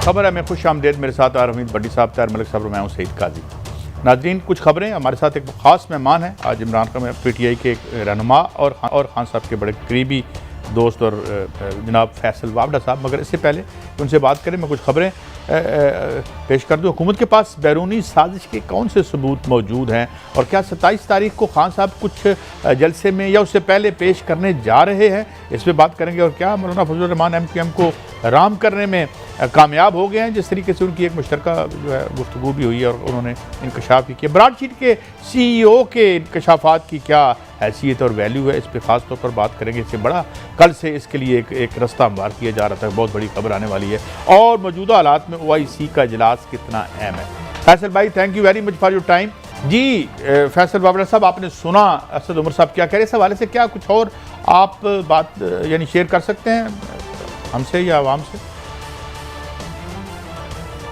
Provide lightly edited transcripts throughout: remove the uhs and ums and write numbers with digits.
खबर है, मैं खुश आमदेद, मेरे साथ आरमीद भट्टी साहब, तैयार मलिक साहब, मैं हूँ सईद काजी। नाज़रीन, कुछ खबरें, हमारे साथ एक ख़ास मेहमान है आज इमरान खान, PTI के एक रहनुमा और खान साहब के बड़े करीबी दोस्त और जनाब फैसल वावड़ा साहब। मगर इससे पहले उनसे बात करें, मैं कुछ खबरें पेश कर दूँ। हुकूमत के पास बैरूनी साजिश के कौन से सबूत मौजूद हैं और क्या 27 तारीख को खान साहब कुछ जलसे में या उससे पहले पेश करने जा रहे हैं, इस पर बात करेंगे। और क्या मौलाना फजलुर रहमान MQM को राम करने में कामयाब हो गए हैं, जिस तरीके से उनकी एक मुश्तरका जो है गुफ्तगू भी हुई है और उन्होंने इंकशाफ भी किया। ब्रॉडशीट के CEO के इंकशाफात की क्या हैसियत और वैल्यू है, इस पर ख़ास तौर पर बात करेंगे। इससे बड़ा कल से इसके लिए एक रास्ता हमवार किया जा रहा था, बहुत बड़ी खबर आने वाली है। और मौजूदा हालात में OIC का इजलास कितना अहम है। फैसल भाई, thank you very much for your time. जी फैसल वावड़ा साहब, आपने सुना असद उमर साहब क्या कह रहे, इस हवाले से क्या कुछ और आप बात यानी शेयर कर सकते हैं हमसे या आवाम से?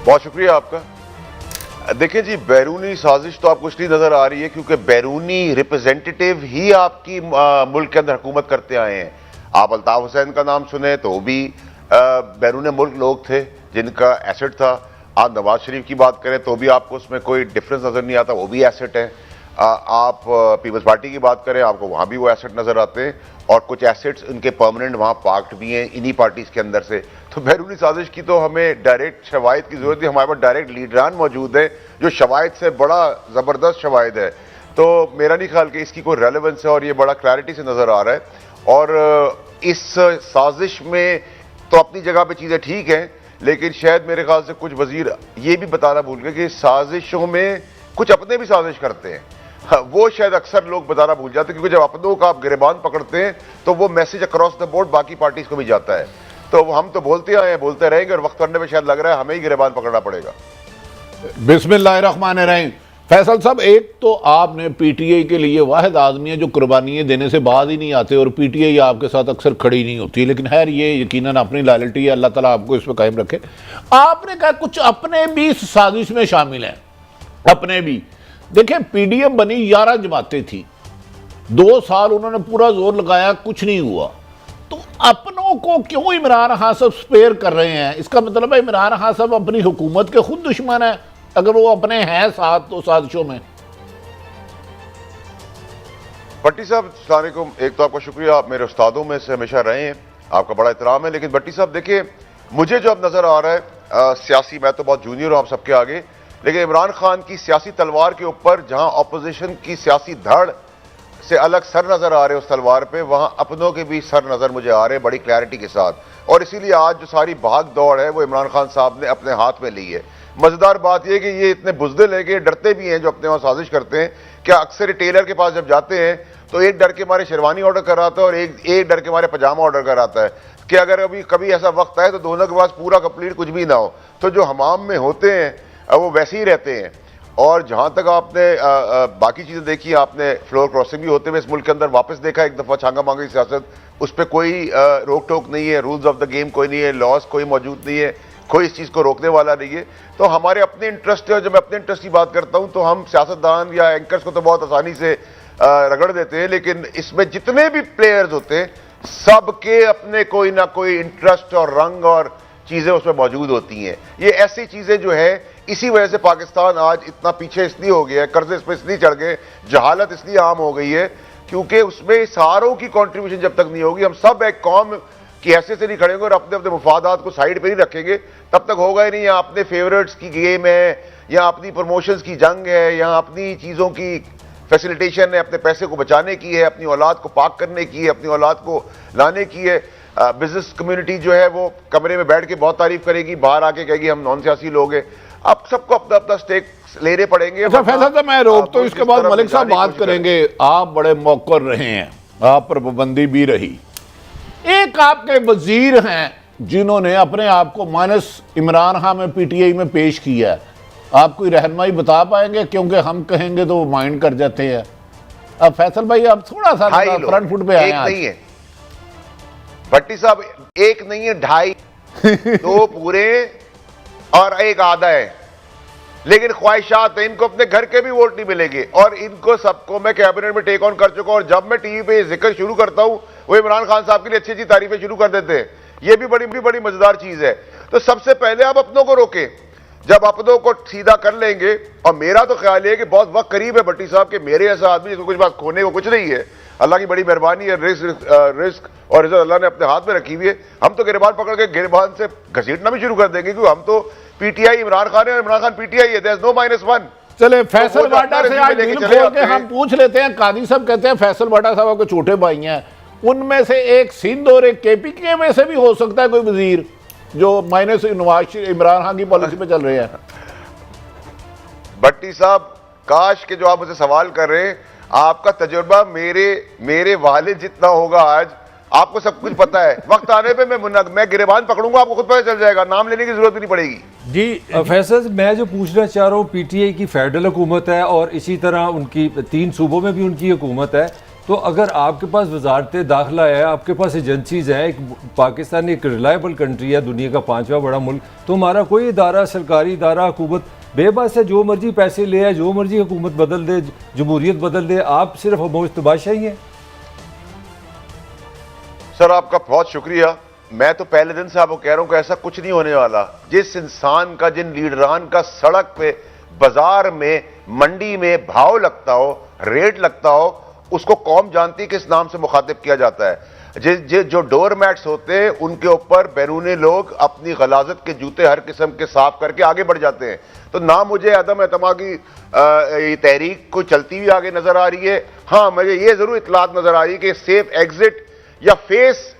बहुत शुक्रिया आपका। देखिए जी, बैरूनी साजिश तो आपको इसलिए नजर आ रही है क्योंकि बैरूनी रिप्रेजेंटेटिव ही आपकी मुल्क के अंदर हुकूमत करते आए हैं। आप अल्ताफ हुसैन का नाम सुने तो वो भी बैरून मुल्क लोग थे जिनका एसेट था। आप नवाज शरीफ की बात करें तो भी आपको उसमें कोई डिफरेंस नजर नहीं आता, वो भी एसेट है। आप पीपल्स पार्टी की बात करें, आपको वहां भी वो एसेट नजर आते हैं और कुछ एसेट्स उनके परमानेंट वहां पार्क्ड भी हैं इन्हीं पार्टीज के अंदर से। तो बैरूनी साजिश की तो हमें डायरेक्ट शवाहिद की जरूरत है। हमारे पास डायरेक्ट लीडरान मौजूद है जो शवाहिद से बड़ा जबरदस्त शवाहिद है। तो मेरा नहीं ख्याल कि इसकी कोई रेलेवेंस है और ये बड़ा क्लैरिटी से नजर आ रहा है। और इस साजिश में तो अपनी जगह पे चीजें ठीक हैं, लेकिन शायद मेरे ख्याल से कुछ वजीर ये भी बताना भूल गए कि साजिशों में कुछ अपने भी साजिश करते हैं। वो शायद अक्सर लोग बताना भूल जाते हैं, क्योंकि जब अपनों का आप गिरबान पकड़ते हैं तो वो मैसेज अक्रॉस द बोर्ड बाकी पार्टीज को भी जाता है। तो हम तो बोलते आए हैं, बोलते रहेंगे और वक्त करने में शायद लग रहा है हमें ही गिरबान पकड़ना पड़ेगा। बिस्मिल्लाहिर्रहमानिर्रहीम। फैसल साहब, एक तो आपने PTI के लिए वाहिद आदमी है जो कुर्बानियाँ देने से बाद ही नहीं आते और PTI आपके साथ अक्सर खड़ी नहीं होती, लेकिन खैर ये यकीनन अपनी लॉयल्टी है, अल्लाह ताला आपको इस पर कायम रखे। आपने कहा कुछ अपने भी इस साजिश में शामिल हैं, अपने भी। देखें, PDM बनी 11 जमातें थी, 2 साल उन्होंने पूरा जोर लगाया, कुछ नहीं हुआ। तो अपनों को क्यों इमरान खान साहब स्पेयर कर रहे हैं? इसका मतलब है इमरान खान साहब अपनी हुकूमत के खुद दुश्मन है, अगर वो अपने हैं साथ तो साजिशों में। भट्टी साहब अस्सलाम वालेकुम। एक तो आपका शुक्रिया, आप मेरे उस्तादों में से हमेशा रहे हैं, आपका बड़ा एहतराम है। लेकिन भट्टी साहब देखिए, मुझे जो अब नजर आ रहा है सियासी, मैं तो बहुत जूनियर हूं आप सबके आगे, लेकिन इमरान खान की सियासी तलवार के ऊपर जहां अपोजिशन की सियासी धड़ से अलग सर नजर आ रहे उस तलवार पे, वहां अपनों के भी सर नजर मुझे आ रहे बड़ी क्लैरिटी के साथ। और इसीलिए आज जो सारी भाग दौड़ है वो इमरान खान साहब ने अपने हाथ में ली है। मजेदार बात यह कि ये इतने बुजदिल है कि डरते भी हैं जो अपने वहां साजिश करते हैं। क्या अक्सर टेलर के पास जब जाते हैं तो एक डर के मारे शेरवानी ऑर्डर कर आता है और एक डर के मारे पजामा ऑर्डर कर आता है कि अगर कभी ऐसा वक्त आए तो दोनों के पास पूरा कंप्लीट कुछ भी ना हो। तो जो हमाम में होते हैं वो वैसे ही रहते हैं। और जहां तक आपने बाकी चीजें देखी, आपने फ्लोर क्रॉसिंग भी होते हुए इस मुल्क के अंदर वापस देखा एक दफा, छांगा मांगा सियासत, उस पर कोई रोक टोक नहीं है, रूल्स ऑफ द गेम कोई नहीं है, लॉस कोई मौजूद नहीं है, कोई इस चीज को रोकने वाला नहीं है। तो हमारे अपने इंटरेस्ट है, और जब मैं अपने इंटरेस्ट की बात करता हूं तो हम सियासतदान या एंकर्स को तो बहुत आसानी से रगड़ देते हैं, लेकिन इसमें जितने भी प्लेयर्स होते हैं सबके अपने कोई ना कोई इंटरेस्ट और रंग और चीजें उसमें मौजूद होती हैं। ये ऐसी चीजें जो है, इसी वजह से पाकिस्तान आज इतना पीछे इसलिए हो गया है, कर्जे इस पर इसलिए चढ़ गए, जहालत इसलिए आम हो गई है, क्योंकि उसमें सारों की कंट्रीब्यूशन जब तक नहीं होगी, हम सब एक कौम की हैसियत से नहीं खड़ेंगे और अपने अपने मुफादात को साइड पर ही रखेंगे, तब तक होगा ही नहीं। या अपने फेवरेट्स की गेम है, या अपनी प्रमोशंस की जंग है, या अपनी चीजों की फैसिलिटेशन है, अपने पैसे को बचाने की है, अपनी औलाद को पाक करने की है, अपनी औलाद को लाने की है। बिजनेस कम्युनिटी जो है वो कमरे में बैठ के बहुत तारीफ करेगी, बाहर आके कहेगी हम नॉन सियासी लोग हैं। अब सबको अपना अपना स्टेक लेने पड़ेंगे। अच्छा फैसल साहब, मैं रोक तो इसके बाद मलिक साहब बात करेंगे। आप बड़े मौकर रहे हैं, आप पर पाबंदी भी रही। एक आपके वजीर हैं जिन्होंने अपने आप को माइनस इमरान खान में PTI में पेश किया है, आप कोई रहनुमाई बता पाएंगे? क्योंकि हम कहेंगे तो वो माइंड कर जाते हैं। अब फैसल भाई, आप थोड़ा सा फ्रंट फुट पे आए हैं। नहीं है भट्टी साहब, एक नहीं है, 2.5 2 पूरे और एक आधा है, लेकिन ख्वाहिशात है, इनको अपने घर के भी वोट नहीं मिलेंगे। और इनको सबको मैं कैबिनेट में टेक ऑन कर चुका हूं, और जब मैं टीवी पे जिक्र शुरू करता हूं वो इमरान खान साहब के लिए अच्छी अच्छी तारीफें शुरू कर देते हैं ये भी बड़ी मजेदार चीज है। तो सबसे पहले आप अपनों को रोकें, जब अपनों को सीधा कर लेंगे, और मेरा तो ख्याल है कि बहुत वक्त करीब है भट्टी साहब के मेरे ऐसा आदमी जिसको कुछ बात खोने को कुछ नहीं है, अल्लाह की बड़ी मेहरबानी है, रिस्क और इज्जत अल्लाह ने अपने हाथ में रखी हुई है। हम तो गिरबान पकड़ के गिरबान से घसीटना भी शुरू कर देंगे, क्योंकि हम तो पीटीआई इमरान खान है और इमरान खान पीटीआई है, देयर इज नो -1। चले फैसल बाटा से आज दिल खोल के हम पूछ लेते हैं। कादी साहब कहते हैं फैसल बाटा साहब के छोटे भाई हैं, उनमें से एक सिंध और एक केपीके में से भी हो सकता है कोई वजीर जो माइनस नवाज इमरान खान की पॉलिसी पे चल रहे हैं। भट्टी साहब, काश के जो आप मुझसे सवाल कर रहे हैं, आपका तजुर्बा मेरे वालिद जितना होगा आज, आपको सब कुछ पता है। वक्त आने पे मैं गिरबान पकड़ूंगा, आपको खुद पता चल जाएगा, नाम लेने की जरूरत भी नहीं पड़ेगी। जी फैसल, मैं जो पूछना चाह रहा हूँ, पीटीआई की फेडरल हुकूमत है और इसी तरह उनकी 3 सूबों में भी उनकी हुकूमत है, तो अगर आपके पास वजारत दाखिला है, आपके पास एजेंसीज हैं, एक पाकिस्तान एक रिलायबल कंट्री है, दुनिया का 5वां बड़ा मुल्क, तो हमारा कोई इदारा, सरकारी इदारा, हुकूमत बेबस है, जो मर्जी पैसे ले आए, जो मर्जी हुकूमत बदल दे, जमहूरियत बदल दे, आप सिर्फ हमोश तबाशाही हैं। सर आपका बहुत शुक्रिया। मैं तो पहले दिन से आपको कह रहा हूं कि ऐसा कुछ नहीं होने वाला। जिस इंसान का, जिन लीडरान का सड़क पे, बाजार में, मंडी में भाव लगता हो, रेट लगता हो, उसको कौम जानती किस नाम से मुखातिब किया जाता है। जो डोर मैट्स होते हैं उनके ऊपर बैरूनी लोग अपनी गलाजत के जूते हर किस्म के साफ करके आगे बढ़ जाते हैं। तो ना मुझे अदम एतमा की तहरीक को चलती हुई आगे नजर आ रही है। हाँ, मुझे ये जरूर इतलात नजर आ रही है कि सेफ एग्जिट या फेस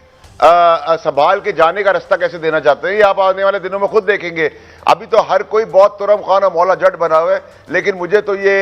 संभाल के जाने का रास्ता कैसे देना चाहते हैं, ये आप आने वाले दिनों में खुद देखेंगे। अभी तो हर कोई बहुत तुरम खान और मौला जट बना हुआ है, लेकिन मुझे तो ये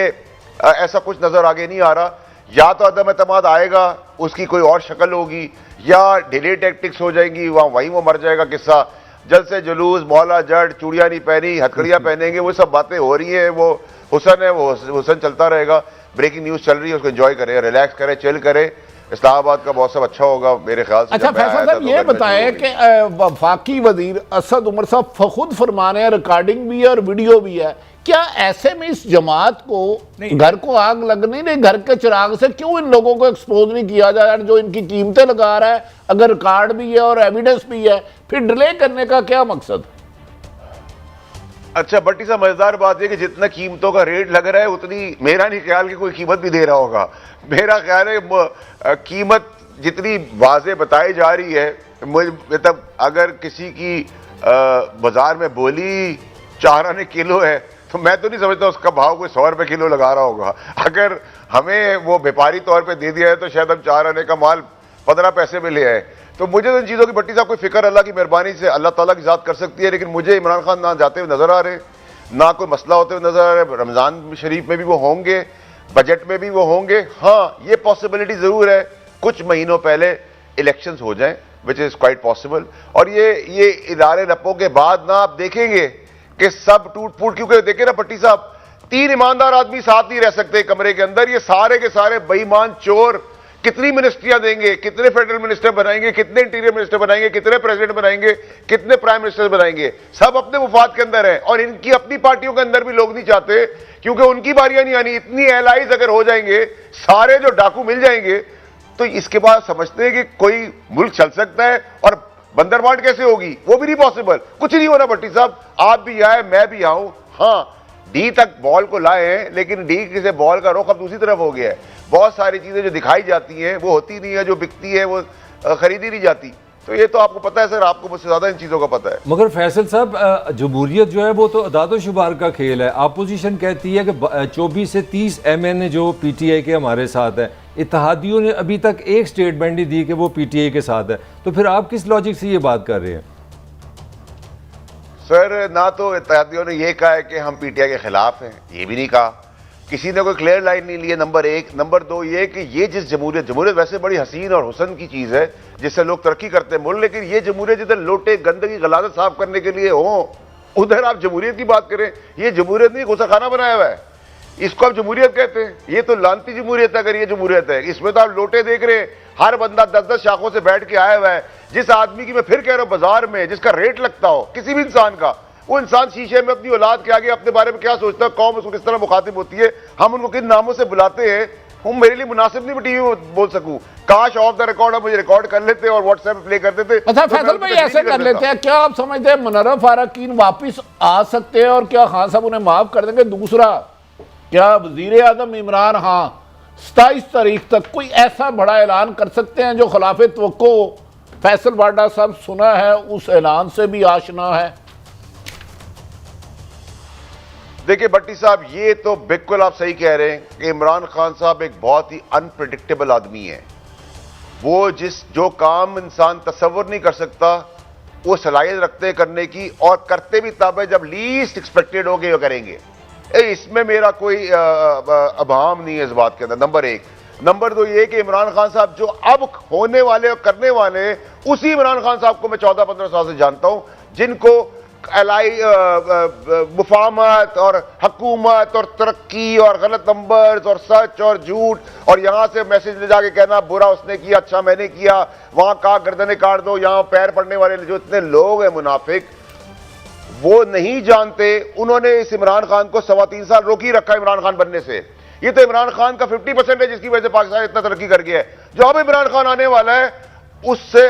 ऐसा कुछ नजर आगे नहीं आ रहा। या तो अदम एतमाद आएगा, उसकी कोई और शक्ल होगी, या डिले टैक्टिक्स हो जाएंगी, वहीं वो मर जाएगा किस्सा। जल्द से जुलूस, मौला जट, चूड़ियां नहीं पहनी, हथकड़ियां पहनेंगे, वो सब बातें हो रही है। वो हुसन है, वो हुसन चलता रहेगा। ब्रेकिंग न्यूज चल रही है, उसको एंजॉय करें, रिलैक्स करें, चिल करें। इस्लामाबाद का मौसम अच्छा होगा मेरे ख्याल से। अच्छा फैसल साहब, ये बताएं कि वफाकी वजीर असद उमर साहब खुद फरमा रहे हैं, रिकॉर्डिंग भी है और वीडियो भी है, क्या ऐसे में इस जमात को घर को आग लगनी नहीं, घर के चिराग से क्यों इन लोगों को एक्सपोज नहीं किया जा रहा है जो इनकी कीमतें लगा रहा है? अगर रिकॉर्ड भी है और एविडेंस भी है, फिर डिले करने का क्या मकसद? अच्छा भट्टी साहब, मजेदार बात है कि जितना कीमतों का रेट लग रहा है उतनी मेरा नहीं ख्याल कि कोई कीमत भी दे रहा होगा। मेरा ख्याल है कीमत जितनी वाज़े बताई जा रही है, मतलब अगर किसी की बाजार में बोली 4 आने किलो है, तो मैं तो नहीं समझता उसका भाव कोई 100 रुपये किलो लगा रहा होगा। अगर हमें वो व्यापारी तौर पे दे दिया है तो शायद हम 4 आने का माल 15 पैसे में ले आए। तो मुझे तो इन चीज़ों की भट्टी साहब कोई फिक्र अल्लाह की मेहरबानी से अल्लाह ताला की ज़ात कर सकती है, लेकिन मुझे इमरान खान ना जाते हुए नजर आ रहे, ना कोई मसला होते हुए नजर आ रहे। रमज़ान शरीफ में भी वो होंगे, बजट में भी वो होंगे। हाँ, ये पॉसिबिलिटी ज़रूर है कुछ महीनों पहले इलेक्शंस हो जाएं, विच इज़ क्वाइट पॉसिबल। और ये इदारे रप्पों के बाद ना आप देखेंगे कि सब टूट फूट, क्योंकि देखे ना भट्टी साहब, 3 ईमानदार आदमी साथ नहीं रह सकते कमरे के अंदर। ये सारे के सारे बेईमान चोर कितनी मिनिस्ट्रियां देंगे, कितने फेडरल मिनिस्टर बनाएंगे, कितने इंटीरियर मिनिस्टर बनाएंगे, कितने प्रेसिडेंट बनाएंगे, कितने प्राइम मिनिस्टर बनाएंगे, सब अपने मुफाद के अंदर है। और इनकी अपनी पार्टियों के अंदर भी लोग नहीं चाहते, क्योंकि उनकी बारियां नहीं आनी। इतनी एलाइज अगर हो जाएंगे, सारे जो डाकू मिल जाएंगे, तो इसके बाद समझते हैं कि कोई मुल्क चल सकता है। और बंदरबांट कैसे होगी, वो भी नहीं पॉसिबल। कुछ नहीं होना भट्टी साहब, आप भी आए, मैं भी आऊं। हाँ, डी तक बॉल को लाए हैं, लेकिन डी से बॉल का रुख अब दूसरी तरफ हो गया है। बहुत सारी चीजें जो दिखाई जाती हैं वो होती नहीं है, जो बिकती है वो खरीदी नहीं जाती। तो ये तो आपको पता है सर, आपको मुझसे ज्यादा इन चीजों का पता है। मगर फैसल साहब, जमहूरियत जो है वो तो अदाद शुमार का खेल है। अपोजिशन कहती है कि 24 से 30 MN जो PTI के हमारे साथ है, इत्तेहादियों ने अभी तक एक स्टेटमेंट नहीं दी कि वो PTI के साथ है। तो फिर आप किस लॉजिक से ये बात कर रहे हैं? सर, ना तो इत्तेहादियों ने यह कहा है कि हम PTI के खिलाफ हैं, ये भी नहीं कहा। किसी ने कोई क्लियर लाइन नहीं ली है, नंबर 1। नंबर 2 ये कि ये जिस जमहूरियत वैसे बड़ी हसीन और हुसन की चीज़ है जिससे लोग तरक्की करते हैं मुल्क, लेकिन ये जमहूरियत जिधर लोटे गंदगी गलाजत साफ करने के लिए हो, उधर आप जमहूरियत की बात करें। ये जमहूरियत नहीं, गुस्साखाना बनाया हुआ है, इसको आप जमहूरियत कहते हैं। ये तो लानती जमहूरियत है अगर ये जमहूरियत है। इसमें तो आप लोटे देख रहे हैं, हर बंदा 10-10 शाखों से बैठ के आया हुआ है। जिस आदमी की मैं फिर कह रहा हूं बाजार में जिसका रेट लगता हो किसी भी इंसान का, वो इंसान शीशे में अपनी औलाद के आगे अपने बारे में क्या सोचता है, कौम उसको किस तरह मुखातिब होती है, हम उनको किन नामों से बुलाते हैं, हूं, मेरे लिए मुनासिब नहीं मैं टीवी में बोल सकूं। काश ऑफ द रिकॉर्ड आप मुझे रिकॉर्ड कर लेते और व्हाट्सएप पे प्ले कर देते। अच्छा फैसल भाई ऐसे कर लेते हैं, क्या आप समझते हैं मुनर्रफ फारकीन वापिस आ सकते हैं और क्या खान साहब उन्हें माफ कर देंगे? दूसरा, क्या वजीर आजम इमरान खान 27 तारीख तक कोई ऐसा बड़ा ऐलान कर सकते हैं जो खिलाफ तवक्को फैसल वाडा साहब सुना है उस ऐलान से भी आशना है? देखिए भट्टी साहब, ये तो बिल्कुल आप सही कह रहे हैं कि इमरान खान साहब एक बहुत ही अनप्रिडिक्टेबल आदमी है। वो जो काम इंसान तस्वर नहीं कर सकता वो सलाहियत रखते हैं करने की, और करते भी तब है जब लीस्ट एक्सपेक्टेड हो गए वो करेंगे। इसमें मेरा कोई अभाम नहीं है इस बात के अंदर, नंबर एक। नंबर दो ये कि इमरान खान साहब जो अब होने वाले और करने वाले, उसी इमरान खान साहब को मैं 14-15 साल से जानता हूं, जिनको मुफाहमत और हकूमत और तरक्की और गलत नंबर्स और सच और झूठ और यहां से मैसेज ले जाके कहना बुरा उसने किया अच्छा मैंने किया, वहां कहा गर्दनें काट दो, यहां पैर पड़ने वाले जो इतने लोग हैं मुनाफिक, वो नहीं जानते। उन्होंने इस इमरान खान को 3.25 साल रोक ही रखा इमरान खान बनने से। ये तो इमरान खान का 50% है जिसकी वजह से पाकिस्तान इतना तरक्की कर गया है। जो अब इमरान खान आने वाला है उससे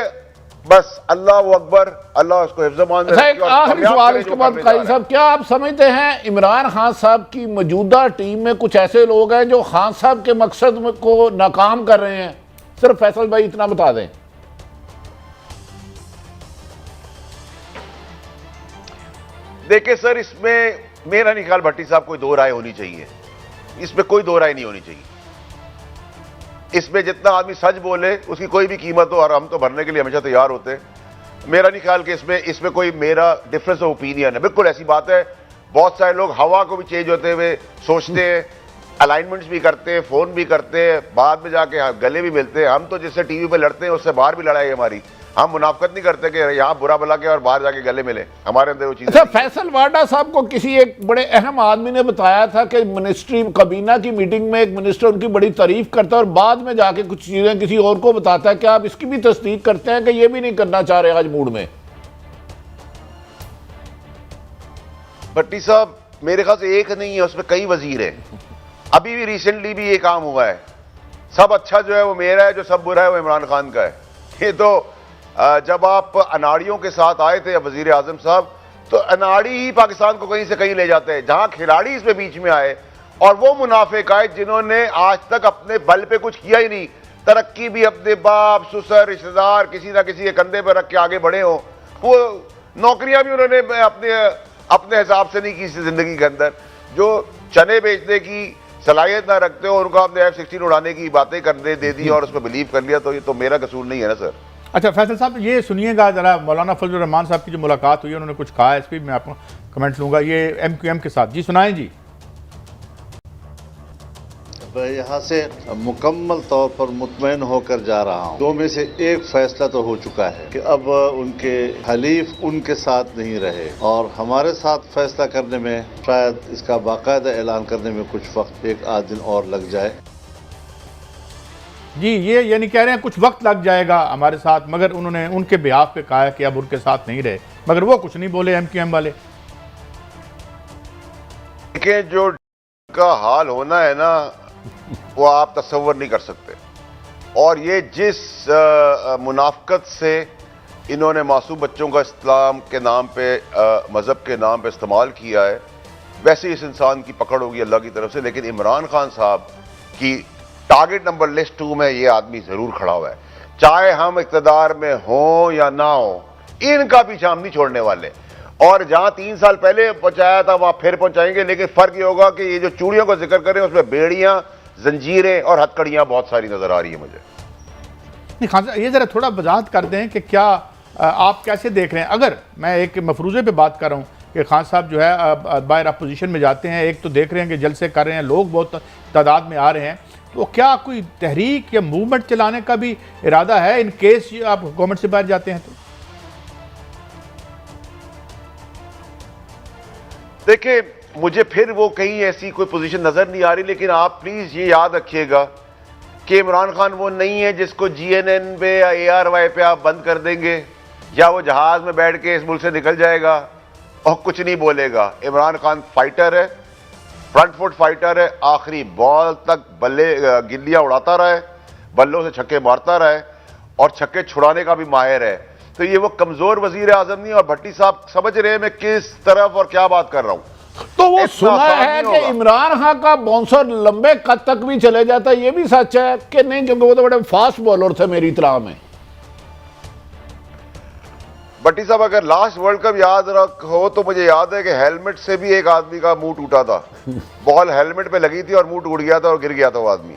बस अल्लाह वो अकबर, अल्लाह उसको हिफ्ज़-ए-मान में रखे। आखिरी सवाल इसके बाद काजी साहब, क्या आप समझते हैं इमरान खान साहब की मौजूदा टीम में कुछ ऐसे लोग हैं जो खान साहब के मकसद को नाकाम कर रहे हैं? सिर्फ फैसल भाई इतना बता दें। देखिए सर, इसमें मेरा नहीं ख्याल भट्टी साहब कोई दो राय होनी चाहिए, इसमें कोई दो राय नहीं होनी चाहिए। इसमें जितना आदमी सच बोले उसकी कोई भी कीमत हो और हम तो भरने के लिए हमेशा तैयार होते हैं। मेरा नहीं ख्याल कि इसमें कोई मेरा डिफरेंस ऑफ ओपिनियन है। बिल्कुल ऐसी बात है, बहुत सारे लोग हवा को भी चेंज होते हुए सोचते हैं, अलाइनमेंट्स भी करते हैं, फोन भी करते हैं, बाद में जाके गले भी मिलते हैं। हम तो जिससे टीवी पे लड़ते हैं उससे बाहर भी लड़ाई है हमारी। हम मुनाफकत नहीं करते कि यहाँ बुरा भला के और बाहर जाके गले मिले, हमारे अंदर वो चीज़। अच्छा, फैसल वाडा साहब को किसी एक बड़े अहम आदमी ने बताया था कि मिनिस्ट्री काबीना की मीटिंग में एक मिनिस्टर उनकी बड़ी तारीफ करता है और बाद में जाके कुछ चीजें किसी और को बताता है। क्या आप इसकी भी तस्दीक करते हैं कि ये भी नहीं करना चाह रहे आज मूड में? भट्टी साहब, मेरे ख्याल से एक नहीं है, उसमें कई वजीर हैं। अभी भी रिसेंटली भी ये काम हुआ है। सब अच्छा जो है वो मेरा है, जो सब बुरा है वो इमरान खान का है। ये तो जब आप अनाड़ियों के साथ आए थे वजीर आजम साहब, तो अनाड़ी ही पाकिस्तान को कहीं से कहीं ले जाते हैं। जहां खिलाड़ी इसमें बीच में आए और वो मुनाफिक आए जिन्होंने आज तक अपने बल पे कुछ किया ही नहीं, तरक्की भी अपने बाप ससुर रिश्तेदार किसी ना किसी के कंधे पर रख के आगे बढ़े हो, वो नौकरियां भी उन्होंने अपने हिसाब से नहीं की जिंदगी के अंदर। जो चने बेचने की सलाहियत ना रखते हो उनको आपने F-16 उड़ाने की बातें करने दे दी और उसमें बिलीव कर लिया, तो ये तो मेरा कसूर नहीं है ना सर। अच्छा फैसल साहब, ये सुनिएगा ज़रा, मौलाना फजल रहमान साहब की जो मुलाकात हुई है उन्होंने कुछ कहा है, इस पर मैं आपको कमेंट लूँगा। ये MQM के साथ, जी सुनाएं जी। मैं यहाँ से मुकम्मल तौर पर मुतमईन होकर जा रहा हूँ। दो में से एक फैसला तो हो चुका है कि अब उनके हलीफ उनके साथ नहीं रहे और हमारे साथ फैसला करने में शायद इसका बाकायदा ऐलान करने में कुछ वक्त, एक आध दिन और लग जाए। जी, ये यानी कह रहे हैं कुछ वक्त लग जाएगा हमारे साथ, मगर उन्होंने उनके बिहाफ पे कहा है कि अब उनके साथ नहीं रहे, मगर वो कुछ नहीं बोले MQM वाले। देखिए, जो का हाल होना है ना वो आप तस्वर नहीं कर सकते। और ये जिस मुनाफकत से इन्होंने मासूम बच्चों का इस्लाम के नाम पे, मज़हब के नाम पे इस्तेमाल किया है, वैसे इस इंसान की पकड़ होगी अल्लाह की तरफ से। लेकिन इमरान खान साहब की टारगेट नंबर लिस्ट 2 में ये आदमी जरूर खड़ा हुआ है, चाहे हम इक़्तिदार में हो या ना हो, इनका पीछा हम नहीं छोड़ने वाले। और जहां 3 साल पहले पहुंचाया था वहां फिर पहुंचाएंगे, लेकिन फर्क ये होगा कि ये जो चूड़ियों का जिक्र करें उसमें बेड़ियां, जंजीरें और हथकड़ियां बहुत सारी नजर आ रही है मुझे। नहीं खान साहब, ये ज़रा थोड़ा वजाहत कर दें कि क्या आप कैसे देख रहे हैं? अगर मैं एक मफरूज़े पे बात कर रहा हूँ कि खान साहब जो है बाहर अपोजिशन में जाते हैं, एक तो देख रहे हैं कि जलसे कर रहे हैं, लोग बहुत तादाद में आ रहे हैं, तो क्या कोई तहरीक या मूवमेंट चलाने का भी इरादा है इन केस आप गवर्नमेंट से बाहर जाते हैं तो? देखिए, मुझे फिर वो कहीं ऐसी कोई पोजीशन नजर नहीं आ रही, लेकिन आप प्लीज ये याद रखिएगा कि इमरान खान वो नहीं है जिसको GNN पे या ARY पे आप बंद कर देंगे या वो जहाज में बैठ के इस मुल्क से निकल जाएगा और कुछ नहीं बोलेगा। इमरान खान फाइटर है, फ्रंट फुट फाइटर है, आखिरी बॉल तक बल्ले गिल्लियां उड़ाता रहा है, बल्लों से छक्के मारता रहा है और छक्के छुड़ाने का भी माहिर है। तो ये वो कमजोर वजीर आजम नहीं। और भट्टी साहब समझ रहे हैं मैं किस तरफ और क्या बात कर रहा हूं। तो वो सुना है कि इमरान खान का बाउंसर लंबे कद तक भी चले जाता है, ये भी सच है कि नहीं? क्योंकि वो तो बड़े फास्ट बॉलर थे मेरी इत्तला में। भट्टी साहब अगर लास्ट वर्ल्ड कप याद रखो तो मुझे याद है कि हेलमेट से भी एक आदमी का मुंह टूटा था। बॉल हेलमेट पे लगी थी और मुंह टूट गया था और गिर गया था वो आदमी।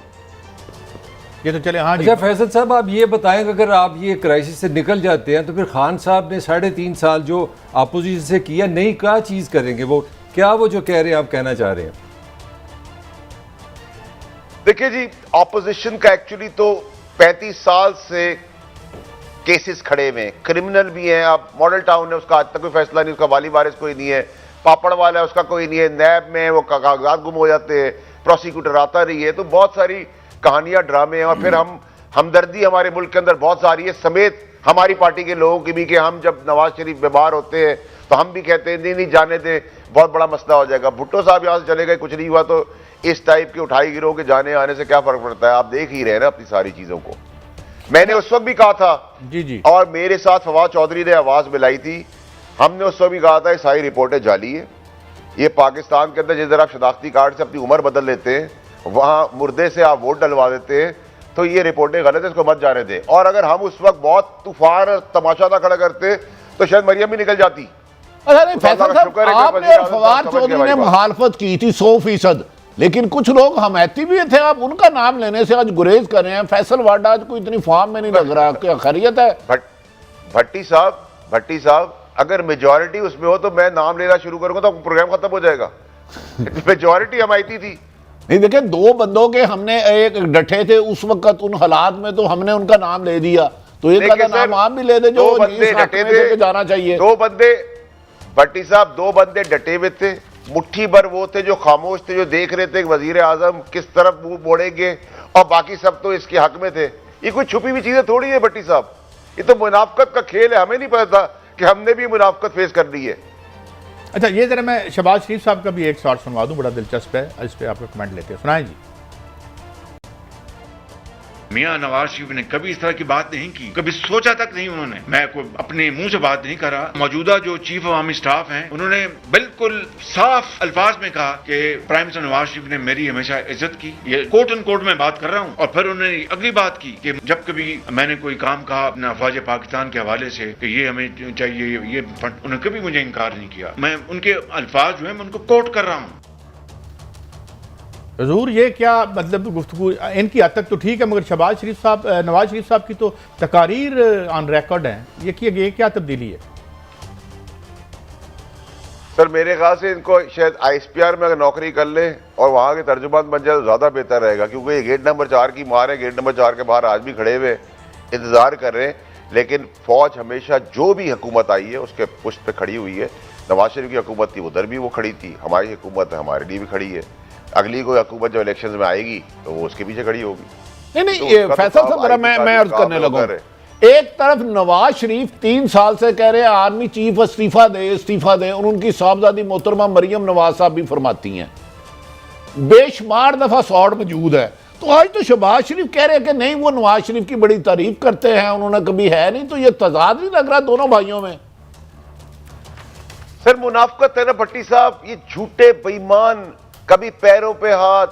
ये तो चले। हाँ जी। अच्छा फैसल साहब, आप ये बताएं कि अगर आप ये क्राइसिस से निकल जाते हैं तो फिर खान साहब ने 3.5 साल जो अपोजिशन से किया, नई क्या चीज़ करेंगे? वो क्या वो जो कह रहे हैं आप कहना चाह रहे हैं? देखिए जी, ऑपोजिशन का एक्चुअली तो 35 साल से केसेस खड़े हुए, क्रिमिनल भी हैं। आप मॉडल टाउन है, उसका आज तक कोई फैसला नहीं, उसका वाली वारिस कोई नहीं है। पापड़ वाला है, उसका कोई नहीं है। नैब में वो कागजात गुम हो जाते हैं, प्रोसिक्यूटर आता नहीं है। तो बहुत सारी कहानियां, ड्रामे हैं। और फिर हमदर्दी हमारे मुल्क के अंदर बहुत सारी है, समेत हमारी पार्टी के लोगों की भी, कि हम जब नवाज शरीफ बीमार होते हैं तो हम भी कहते हैं नहीं जाने दे, बहुत बड़ा मसला हो जाएगा। भुट्टो साहब यहां से चले गए, कुछ नहीं हुआ, तो इस टाइप के उठाई गिरोह के जाने आने से क्या फर्क पड़ता है? आप देख ही रहे हैं ना अपनी सारी चीजों को। मैंने उस वक्त भी कहा था जी जी, और मेरे साथ फवाद चौधरी ने आवाज मिलाई थी, हमने उस वक्त भी कहा था ये सारी रिपोर्टें जाली है। ये पाकिस्तान के अंदर जिस तरह आप शनाख्ती कार्ड से अपनी उम्र बदल लेते हैं, वहां मुर्दे से आप वोट डलवा देते हैं, तो ये रिपोर्टें गलत है, इसको मत जाने दें। और अगर हम उस वक्त बहुत तूफान तमाशा ना खड़ा करते तो शायद मरियम भी निकल जाती। अच्छा नहीं फैसल साहब, आपने और फवाद चौधरी ने मुखालफत की थी 100%, लेकिन कुछ लोग हमायती भी थे। आप उनका नाम लेने से आज गुरेज कर रहे हैं। फैसल वाडा आज कोई इतनी फॉर्म में नहीं लग रहा, क्या खैरियत है? भट्टी साहब अगर मेजॉरिटी उसमें हो तो मैं नाम लेना शुरू करूंगा तो प्रोग्राम खत्म हो जाएगा। मेजॉरिटी हमायती थी। नहीं देखिए, 2 बंदों के हमने एक डटे थे उस वक्त, उन हालात में तो हमने उनका नाम ले दिया, तो एक का नाम आप भी ले दे जो बंदे डटे थे, जाना चाहिए। 2 बंदे, भट्टी साहब 2 बंदे डटे हुए थे, मुट्ठी भर वो थे जो खामोश थे, जो देख रहे थे वजीर आजम किस तरफ मुंह मोड़ेंगे, और बाकी सब तो इसके हक में थे। ये कोई छुपी हुई चीजें थोड़ी है भट्टी साहब, ये तो मुनाफकत का खेल है। हमें नहीं पता था कि हमने भी मुनाफकत फेस कर ली है। अच्छा, ये जरा मैं शहबाज शरीफ साहब का भी एक शॉट सुनवा दूं, बड़ा दिलचस्प है, इस पे आपका कमेंट लेते हैं। सुनाएं जी। मियां नवाज शरीफ ने कभी इस तरह की बात नहीं की, कभी सोचा तक नहीं उन्होंने। मैं कोई अपने मुंह से बात नहीं कर रहा। मौजूदा जो चीफ अवामी स्टाफ हैं, उन्होंने बिल्कुल साफ अल्फाज में कहा कि प्राइम मिनिस्टर नवाज शरीफ ने मेरी हमेशा इज्जत की। ये कोट एंड कोट में बात कर रहा हूं। और फिर उन्होंने अगली बात की कि जब कभी मैंने कोई काम कहा अपना अफवाज पाकिस्तान के हवाले से कि ये हमें चाहिए, ये फंड, उन्होंने कभी मुझे इनकार नहीं किया। मैं उनके अल्फाज जो है मैं उनको कोट कर रहा हूं। हजूर ये क्या मतलब गुफ्तगू, इनकी हद तक तो ठीक है, मगर शहबाज शरीफ साहब, नवाज शरीफ साहब की तो तकारीर ऑन रिकॉर्ड है। ये क्या तब्दीली है? सर मेरे ख्याल से इनको शायद ISPR में अगर नौकरी कर ले और वहां के तर्जुमान बन जाए तो ज्यादा बेहतर रहेगा, क्योंकि ये गेट नंबर 4 की मार है। गेट नंबर 4 के बाहर आज भी खड़े हुए इंतजार कर रहे हैं। लेकिन फौज हमेशा जो भी हुकूमत आई है उसके पुष्ट पे खड़ी हुई है। नवाज शरीफ की हुकूमत थी, उधर भी वो खड़ी थी। हमारी हुकूमत है, हमारे लिए भी खड़ी है। अगली कोई हुकूमत जब इलेक्शंस में आएगी तो वो उसके पीछे खड़ी होगी। नहीं फैसल साहब, जरा मैं अर्ज करने लगा। एक तरफ नवाज शरीफ 3 साल से कह रहे हैं आर्मी चीफ इस्तीफा दे, और उनकी साहबजादी मोहतरमा मरियम नवाज साहब भी फरमाती हैं, बेशुमार दफा सॉर्ट मौजूद है। तो आज तो शहबाज शरीफ कह रहे हैं कि नहीं, वो नवाज शरीफ की बड़ी तारीफ करते हैं, उन्होंने कभी है नहीं। तो ये तजाद नहीं लग रहा दोनों भाइयों में? सर मुनाफकत है ना भट्टी साहब, ये झूठे बेईमान, कभी पैरों पे हाथ,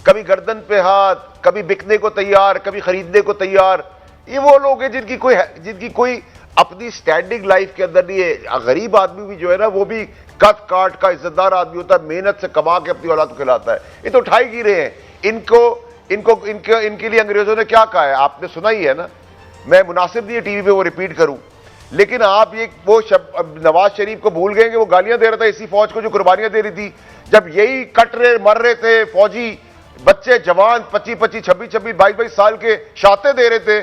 कभी गर्दन पे हाथ, कभी बिकने को तैयार, कभी खरीदने को तैयार। ये वो लोग हैं जिनकी कोई अपनी स्टैंडिंग लाइफ के अंदर नहीं है। गरीब आदमी भी जो है ना, वो भी कद काट का इज्जतदार आदमी होता है, मेहनत से कमा के अपनी औलाद को खिलाता है। ये तो उठाई गिरे हैं। इनके लिए अंग्रेजों ने क्या कहा है आपने सुना ही है ना। मैं मुनासिब नहीं है टीवी पे वो रिपीट करूं, लेकिन आप ये वो नवाज शरीफ को भूल गए कि वो गालियां दे रहा था इसी फौज को जो कुर्बानियां दे रही थी। जब यही कट रहे मर रहे थे फौजी बच्चे जवान 25-25, 26-26, 22-22 साल के शाते दे रहे थे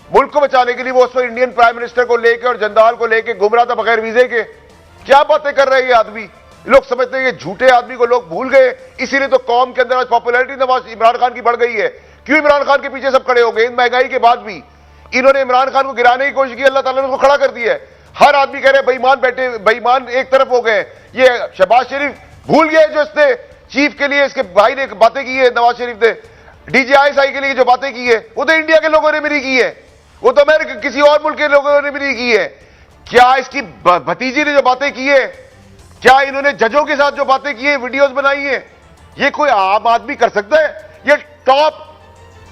मुल्क को बचाने के लिए, वो उस पर इंडियन प्राइम मिनिस्टर को लेके और जनदाल को लेके घूम रहा था बगैर वीजे के। क्या बातें कर रहे हैं ये आदमी। लोग समझते हैं ये झूठे आदमी को लोग भूल गए, इसीलिए तो कौम के अंदर आज पॉपुलैरिटी नवाज इमरान खान की बढ़ गई है। क्यों इमरान खान के पीछे सब खड़े हो गए? इन महंगाई के बाद भी इन्होंने इमरान खान को गिराने की कोशिश की, अल्लाह ताला ने उसको खड़ा कर दिया है। हर आदमी कह रहे बेईमान बैठे, बेईमान एक तरफ हो गए। ये शहबाज शरीफ भूल गए जो इसने चीफ के लिए इसके भाई ने बातें की है, नवाज शरीफ ने DGISI के लिए जो बातें की है वो तो इंडिया के लोगों ने भी नहीं की है, वो तो अमेरिका किसी और मुल्क के लोगों ने भी नहीं की है। क्या इसकी भतीजी ने जो बातें की है, क्या इन्होंने जजों के साथ जो बातें की है, वीडियोस बनाई है, ये कोई आम आदमी कर सकता है? ये टॉप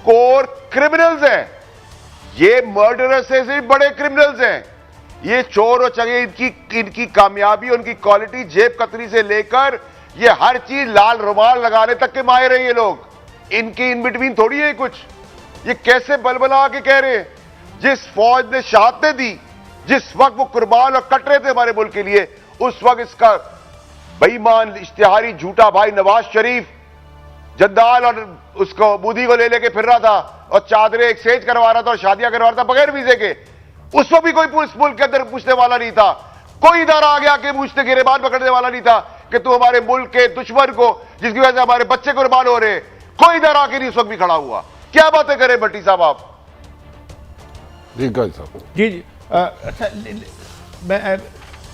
कोर क्रिमिनल्स हैं, ये मर्डरर्स से बड़े क्रिमिनल्स हैं, ये चोर और चगे। इनकी कामयाबी, उनकी क्वालिटी जेब कतरी से लेकर ये हर चीज लाल रुमाल लगाने तक के माहिर हैं ये लोग। इनकी इन बिटवीन थोड़ी है कुछ। ये कैसे बलबला के कह रहे हैं, जिस फौज ने शहादतें दी, जिस वक्त वो कुर्बान और कट रहे थे हमारे मुल्क के लिए, उस वक्त इसका बेईमान इश्तिहारी झूठा भाई नवाज शरीफ जद्दाल और उसको बूदी को ले लेके फिर रहा था और चादरें एक्सचेंज करवा रहा था और शादियां करवा रहा था बगैर वीजे के। उस वक्त भी कोई मुल्क के अंदर पूछने वाला नहीं था, कोई इदारा आगे आके पूछते गिरेबान पकड़ने वाला नहीं था कि तू हमारे मुल्क के दुश्मन को, जिसकी वजह से हमारे बच्चे कुर्बान हो रहे, कोई इदारा आके नहीं उस वक्त भी खड़ा हुआ। क्या बातें करें भट्टी साहब आप? जी साहब। जी अच्छा, मैं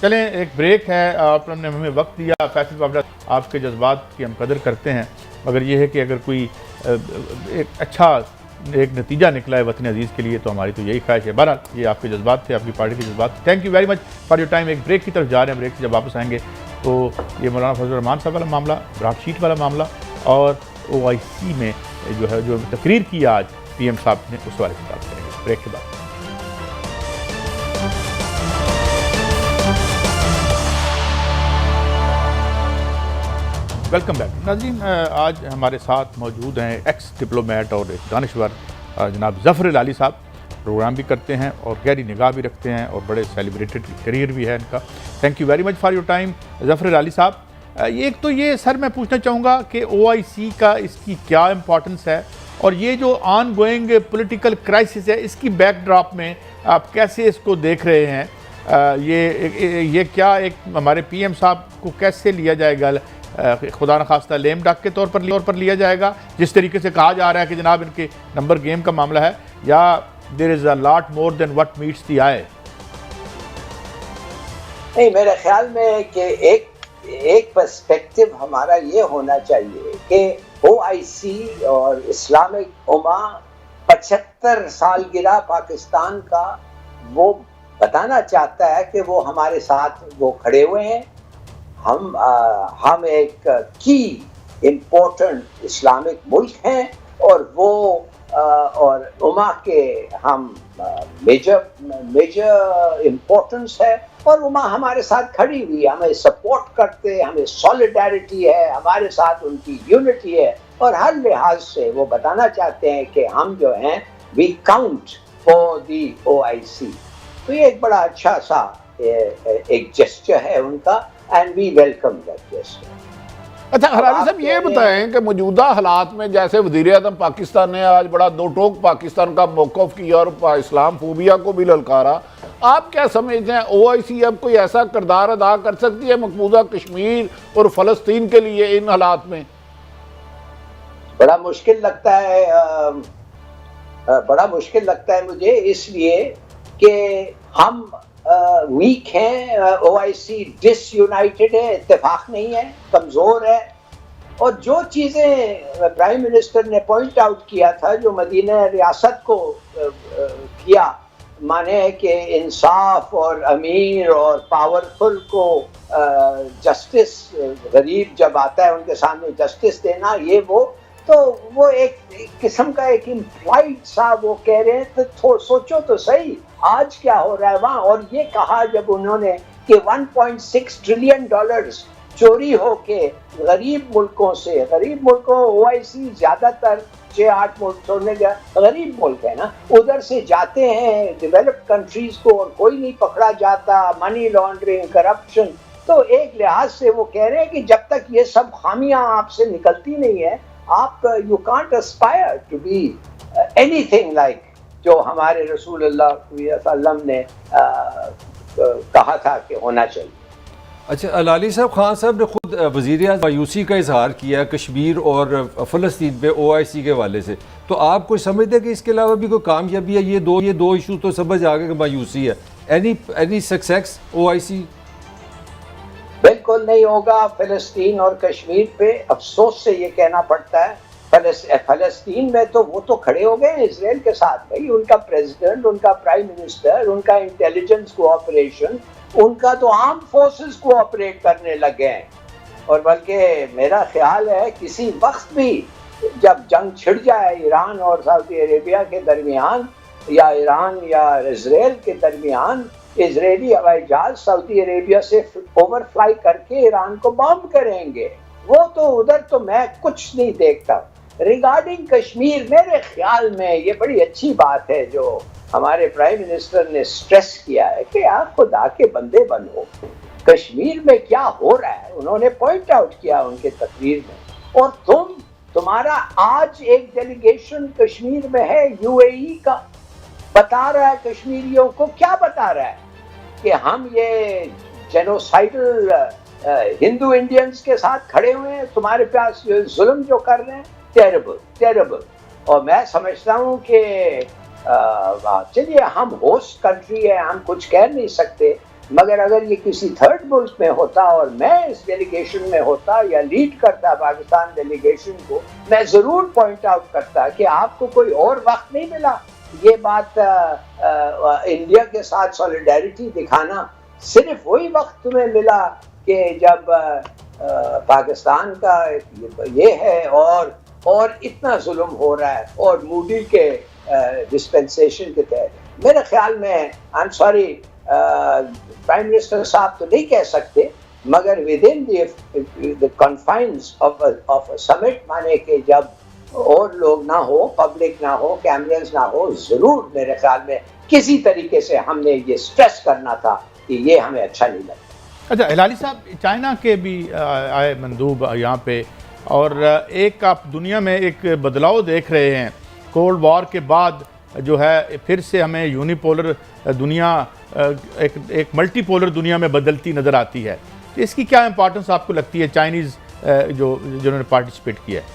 चलें, एक ब्रेक है। आपने हमें वक्त दिया। फैसल बाबरा, आपके जज्बात की हम कदर करते हैं, मगर यह है कि अगर कोई एक अच्छा एक नतीजा निकला है वतन अजीज़ के लिए तो हमारी तो यही ख्वाहिश है। बहरहाल ये आपके जज्बात थे, आपकी पार्टी के जज्बात। Thank you very much for your time. एक ब्रेक की तरफ जा रहे हैं। ब्रेक से जब वापस आएंगे तो ये मौलाना फजल रहमान साहब वाला मामला, ब्राडशीट वाला मामला और OIC में जो है जो तकरीर की आज PM साहब ने, उस वाले से बात करेंगे ब्रेक के बाद। वेलकम बैक नाज़रीन। आज हमारे साथ मौजूद हैं एक्स डिप्लोमेट और एक दानिश्वर जनाब ज़फ़र अली साहब। प्रोग्राम भी करते हैं और गहरी निगाह भी रखते हैं और बड़े सेलिब्रेटेड करियर भी है इनका। Thank you very much for your time Zafar Ali साहब। एक तो ये सर मैं पूछना चाहूँगा कि OIC का इसकी क्या इम्पोर्टेंस है और ये जो ऑन गोइंग पॉलिटिकल क्राइसिस है इसकी बैकड्रॉप में आप कैसे इसको देख रहे हैं? ये क्या एक हमारे PM साहब को कैसे लिया जाएगा, खुदा न खास्ता लेम डाक के तौर पर लिया जाएगा, जिस तरीके से कहा जा रहा है कि जनाब इनके नंबर गेम का मामला है, या there is a lot more than what meets the eye? नहीं, मेरे ख्याल में कि एक पर्सपेक्टिव हमारा ये होना चाहिए कि OIC और इस्लामिक उम्मा 75 सालगिरह पाकिस्तान का वो बताना चाहता है कि वो हमारे साथ वो खड़े हुए हैं। हम एक की इम्पोर्टेंट इस्लामिक मुल्क हैं और वो और उम्मा के हम मेजर इम्पोर्टेंस है और उम्मा हमारे साथ खड़ी हुई है, हमें सपोर्ट करते हैं, हमें सॉलिडारिटी है, हमारे साथ उनकी यूनिटी है और हर लिहाज से वो बताना चाहते हैं कि हम जो हैं we count for the OIC। तो ये एक बड़ा अच्छा सा एक जेस्चर है उनका and we welcome that gesture. अच्छा हरारी साहब, ये बताएं कि मौजूदा हालात में जैसे वज़ीर-ए-आज़म पाकिस्तान ने आज बड़ा दो टोक पाकिस्तान का मौक़िफ़ किया और इस्लाम फोबिया को भी ललकारा, आप क्या समझते हैं OIC अब कोई ऐसा किरदार अदा कर सकती है मकबूजा कश्मीर और फ़लस्तीन के लिए इन हालात में? बड़ा मुश्किल लगता है मुझे, इसलिए कि हम वीक हैं, OIC डिसयूनाइटेड है, इत्तेफाक नहीं है, कमज़ोर है। और जो चीज़ें प्राइम मिनिस्टर ने पॉइंट आउट किया था, जो मदीना रियासत को किया, माने कि इंसाफ और अमीर और पावरफुल को जस्टिस, गरीब जब आता है उनके सामने जस्टिस देना, ये वो एक किस्म का एक इम्प्लाइड सा वो कह रहे हैं। तो सोचो तो सही आज क्या हो रहा है वहाँ। और ये कहा जब उन्होंने कि $1.6 ट्रिलियन चोरी होके गरीब मुल्कों से, गरीब मुल्कों OIC ज्यादातर 6-8 मुल्क छोड़ने गरीब मुल्क है ना, उधर से जाते हैं डेवलप्ड कंट्रीज को और कोई नहीं पकड़ा जाता, मनी लॉन्ड्रिंग, करप्शन। तो एक लिहाज से वो कह रहे हैं कि जब तक ये सब खामियां आपसे निकलती नहीं है, आप you can't aspire to be anything like जो हमारे रसूलुल्लाह सल्लल्लाहु अलैहि वसल्लम ने कहा था कि होना चाहिए। अच्छा, अलाली साहब, खान साहब ने खुद वज़ीर-ए-आज़म मायूसी का इजहार किया कश्मीर और फ़लस्तीन पे OIC के हवाले से, तो आप कोई समझते हैं कि इसके अलावा भी कोई कामयाबी है? ये दो इशू तो समझ आ गए कि मायूसी है। Any success OIC? बिल्कुल नहीं होगा। फिलिस्तीन और कश्मीर पे अफसोस से ये कहना पड़ता है, फलस्तीन में तो वो तो खड़े हो गए इजराइल के साथ। भाई उनका प्रेसिडेंट, उनका प्राइम मिनिस्टर, उनका इंटेलिजेंस कोऑपरेशन, उनका तो आर्म फोर्सेस कोऑपरेट करने लगे हैं। और बल्कि मेरा ख्याल है किसी वक्त भी जब जंग छिड़ जाए ईरान और सऊदी अरेबिया के दरमियान, या ईरान या इजराइल के दरमियान, इजरायली हवाई जहाज सऊदी अरेबिया से ओवरफ्लाई करके ईरान को बॉम्ब करेंगे। वो तो उधर तो मैं कुछ नहीं देखता। रिगार्डिंग कश्मीर, मेरे ख्याल में ये बड़ी अच्छी बात है जो हमारे प्राइम मिनिस्टर ने स्ट्रेस किया है कि आप खुदा के बंदे बनो, कश्मीर में क्या हो रहा है उन्होंने पॉइंट आउट किया उनके तकरीर में। और तुम्हारा आज एक डेलीगेशन कश्मीर में है यूएई का, बता रहा है कश्मीरियों को, क्या बता रहा है कि हम ये जेनोसाइडल हिंदू इंडियंस के साथ खड़े हुए हैं, तुम्हारे पास जुल्म जो कर रहे हैं, टेरेबल टेरेबल। और मैं समझता हूँ कि चलिए हम होस्ट कंट्री है, हम कुछ कह नहीं सकते, मगर अगर ये किसी थर्ड मुल्क में होता और मैं इस डेलीगेशन में होता या लीड करता पाकिस्तान डेलीगेशन को, मैं जरूर पॉइंट आउट करता कि आपको कोई और वक्त नहीं मिला। ये बात इंडिया के साथ सॉलिडारिटी दिखाना सिर्फ वही वक्त तुम्हें मिला कि जब पाकिस्तान का ये है और इतना जुल्म हो रहा है और मूडी के डिस्पेंसेशन के तहत। मेरे ख्याल में, I am sorry prime minister साहब तो नहीं कह सकते, मगर within the confines of a summit, माने कि जब और लोग ना हो, पब्लिक ना हो, कैमरास ना हो, जरूर मेरे ख्याल में किसी तरीके से हमने ये स्ट्रेस करना था कि ये हमें अच्छा नहीं लगता। अच्छा हिलाली साहब, चाइना के भी आए मंदूब यहाँ पे, और एक आप दुनिया में एक बदलाव देख रहे हैं कोल्ड वॉर के बाद, जो है फिर से हमें यूनिपोलर दुनिया एक मल्टीपोलर दुनिया में बदलती नज़र आती है। तो इसकी क्या इंपॉर्टेंस आपको लगती है, चाइनीज़ जिन्होंने पार्टिसिपेट किया है?